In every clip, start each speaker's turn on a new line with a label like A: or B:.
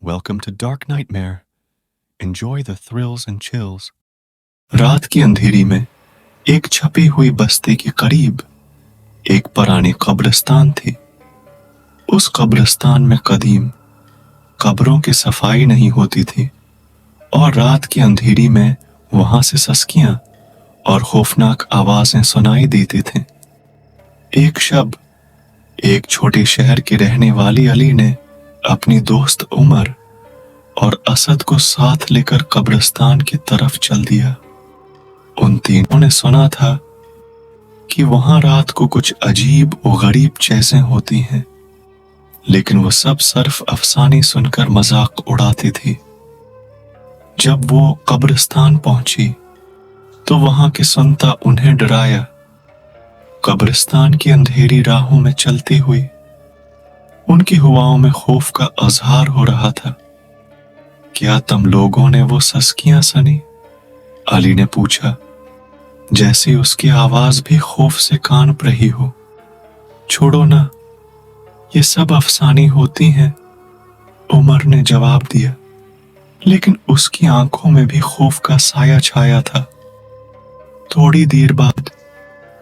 A: Welcome to Dark Nightmare. Enjoy the thrills and chills. रात की अंधेरी में एक छपी हुई बस्ती के करीब एक पुरानी कब्रिस्तान थी। उस कब्रिस्तान में कदीम कब्रों की सफाई नहीं होती थी और रात की अंधेरी में वहां से सस्कियां और खौफनाक आवाजें सुनाई देती थीं। एक शब एक छोटे शहर की रहने वाली अली ने अपनी दोस्त उमर और असद को साथ लेकर कब्रिस्तान की तरफ चल दिया। उन तीनों ने सुना था कि वहां रात को कुछ अजीब और गरीब चीजें होती हैं, लेकिन वो सब सिर्फ अफसाने सुनकर मजाक उड़ाती थी। जब वो कब्रिस्तान पहुंची तो वहां की सुनता उन्हें डराया। कब्रिस्तान की अंधेरी राहों में चलती हुई उनकी हुआओं में खौफ का इजहार हो रहा था। क्या तुम लोगों ने वो सस्कियां सुनी? अली ने पूछा, जैसे उसकी आवाज भी खौफ से कांप रही हो। छोड़ो ना, ये सब अफसाने होती हैं, उमर ने जवाब दिया, लेकिन उसकी आंखों में भी खौफ का साया छाया था। थोड़ी देर बाद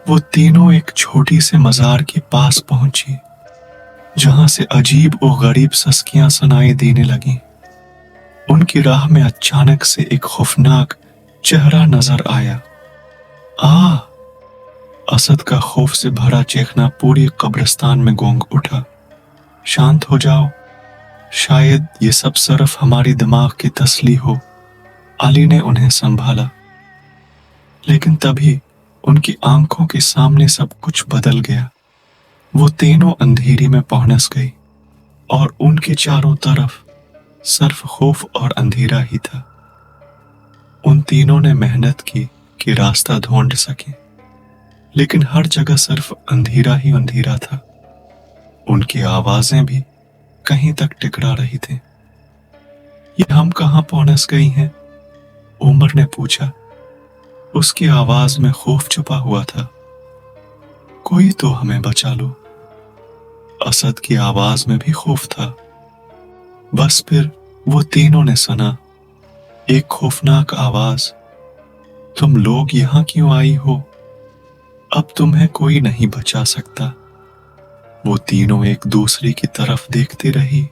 A: वो तीनों एक छोटी से मजार के पास पहुंची, जहां से अजीब और गरीब सस्कियां सुनाई देने लगीं। उनकी राह में अचानक से एक खौफनाक चेहरा नजर आया। असद का खौफ से भरा चीखना पूरी कब्रिस्तान में गूंज उठा। शांत हो जाओ, शायद ये सब सिर्फ हमारी दिमाग की तसली हो। अली ने उन्हें संभाला, लेकिन तभी उनकी आंखों के सामने सब कुछ बदल गया। वो तीनों अंधेरी में पहुंच गई और उनके चारों तरफ सिर्फ खौफ और अंधेरा ही था। उन तीनों ने मेहनत की कि रास्ता ढूंढ सके, लेकिन हर जगह सिर्फ अंधेरा ही अंधेरा था। उनकी आवाजें भी कहीं तक टिकरा रही थी। ये हम कहां पहुंच गई हैं? उमर ने पूछा। उसकी आवाज में खौफ छुपा हुआ था। कोई तो हमें बचा लो। असद की आवाज में भी खौफ था। बस फिर वो तीनों ने सुना एक खौफनाक आवाज, तुम लोग यहां क्यों आई हो? अब तुम्हें कोई नहीं बचा सकता। वो तीनों एक दूसरे की तरफ देखती रही,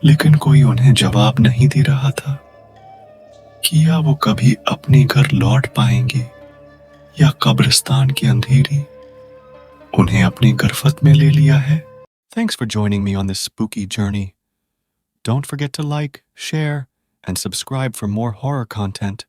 A: लेकिन कोई उन्हें जवाब नहीं दे रहा था। क्या वो कभी अपने घर लौट पाएंगे या कब्रिस्तान की अंधेरी उन्हें अपनी गिरफ्त में ले लिया है? Thanks for joining me on this spooky journey. Don't forget to like, share, and subscribe for more horror content.